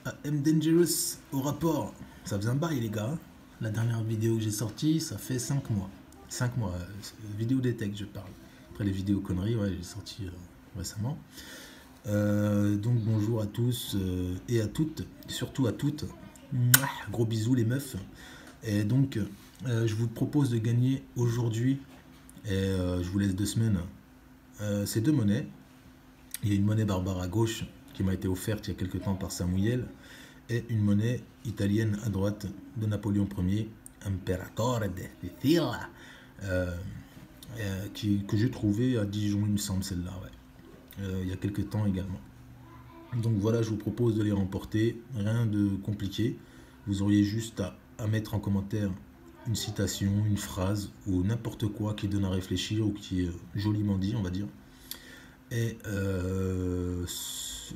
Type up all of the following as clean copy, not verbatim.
AM Dangerous au rapport. Ça faisait un bail les gars. La dernière vidéo que j'ai sortie, ça fait 5 mois. 5 mois, vidéo des techs je parle. Après les vidéos conneries, ouais, j'ai sorti récemment. Donc bonjour à tous et à toutes, surtout à toutes. Mouah, gros bisous les meufs. Et donc je vous propose de gagner aujourd'hui, et je vous laisse 2 semaines, ces deux monnaies. Il y a une monnaie barbare à gauche qui m'a été offerte il y a quelques temps par Samuel et une monnaie italienne à droite de Napoléon Ier, Imperatore de Sicilia, que j'ai trouvé à Dijon, il me semble, celle-là, ouais. Il y a quelques temps également. Donc voilà, je vous propose de les remporter, rien de compliqué. Vous auriez juste à mettre en commentaire une citation, une phrase ou n'importe quoi qui donne à réfléchir ou qui est joliment dit, on va dire. Et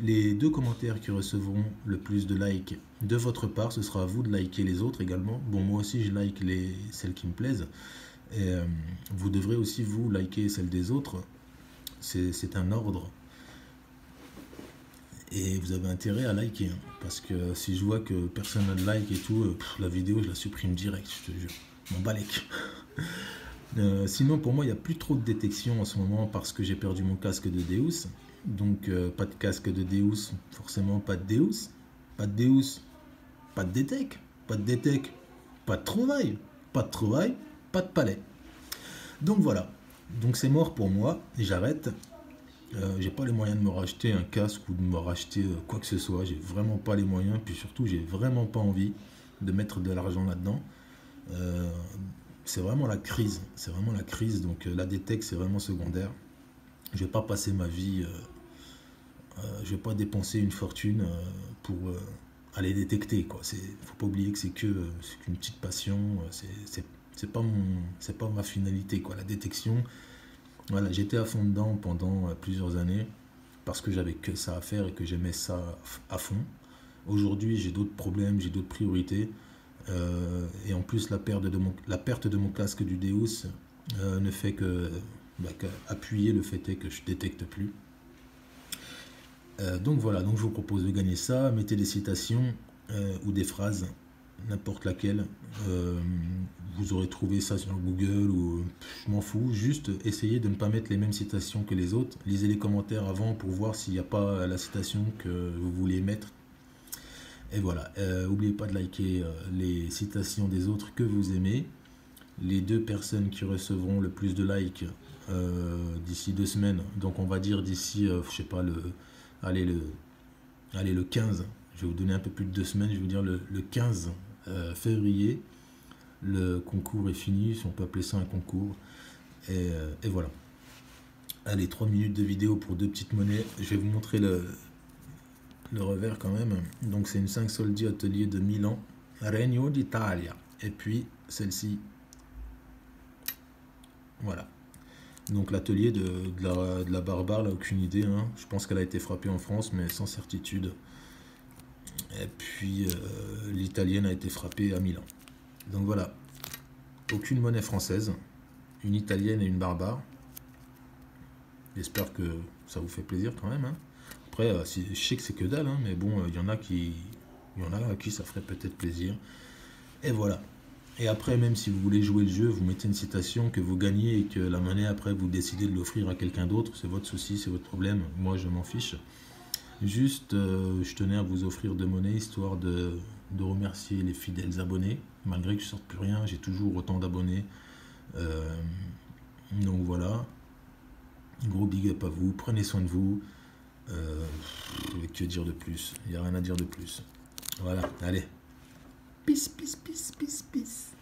les deux commentaires qui recevront le plus de likes de votre part, ce sera à vous de liker les autres également. Bon, moi aussi je like celles qui me plaisent. Et vous devrez aussi vous liker celles des autres. C'est un ordre. Et vous avez intérêt à liker. Hein, parce que si je vois que personne n'a de like et tout, la vidéo je la supprime direct, je te jure. Mon balèque. Sinon, pour moi, il n'y a plus trop de détection en ce moment parce que j'ai perdu mon casque de Deus. Donc, pas de casque de Deus, forcément pas de Deus. Pas de Deus, pas de détec. Pas de détec, pas de trouvaille. Pas de trouvaille, pas de palais. Donc voilà. Donc c'est mort pour moi et j'arrête. J'ai pas les moyens de me racheter un casque ou de me racheter quoi que ce soit. J'ai vraiment pas les moyens. Puis surtout, j'ai vraiment pas envie de mettre de l'argent là-dedans. C'est vraiment la crise, donc la détec c'est vraiment secondaire. Je vais pas passer ma vie, je vais pas dépenser une fortune pour aller détecter quoi. Faut pas oublier que c'est qu'une petite passion, c'est pas ma finalité quoi. La détection, voilà, j'étais à fond dedans pendant plusieurs années parce que j'avais que ça à faire et que j'aimais ça à fond. Aujourd'hui j'ai d'autres problèmes, j'ai d'autres priorités. Et en plus la perte de mon casque du Deus ne fait qu'appuyer le fait est que je détecte plus. Donc voilà, donc je vous propose de gagner ça. Mettez des citations ou des phrases, n'importe laquelle. Vous aurez trouvé ça sur Google ou je m'en fous. Juste essayez de ne pas mettre les mêmes citations que les autres. Lisez les commentaires avant pour voir s'il n'y a pas la citation que vous vouliez mettre. Et voilà, n'oubliez pas de liker les citations des autres que vous aimez. Les deux personnes qui recevront le plus de likes d'ici 2 semaines, donc on va dire d'ici, je sais pas, le 15, je vais vous donner un peu plus de 2 semaines, je vais vous dire le 15 février, le concours est fini, si on peut appeler ça un concours. Et voilà. Allez, 3 minutes de vidéo pour deux petites monnaies. Je vais vous montrer le revers quand même. Donc c'est une 5 soldi atelier de Milan, Regno d'Italia. Et puis celle-ci, voilà. Donc l'atelier de la barbare, là, aucune idée. Hein. Je pense qu'elle a été frappée en France, mais sans certitude. Et puis l'italienne a été frappée à Milan. Donc voilà. Aucune monnaie française. Une italienne et une barbare. J'espère que ça vous fait plaisir quand même. Hein. Après, je sais que c'est que dalle, hein, mais bon, il y en a à qui ça ferait peut-être plaisir. Et voilà. Et après, même si vous voulez jouer le jeu, vous mettez une citation que vous gagnez et que la monnaie, après, vous décidez de l'offrir à quelqu'un d'autre. C'est votre souci, c'est votre problème. Moi, je m'en fiche. Juste, je tenais à vous offrir de monnaie, histoire de remercier les fidèles abonnés. Malgré que je ne sorte plus rien, j'ai toujours autant d'abonnés. Donc voilà. Gros big up à vous. Prenez soin de vous. Que dire de plus? Il n'y a rien à dire de plus. Voilà, allez. Peace, peace, peace, peace, peace.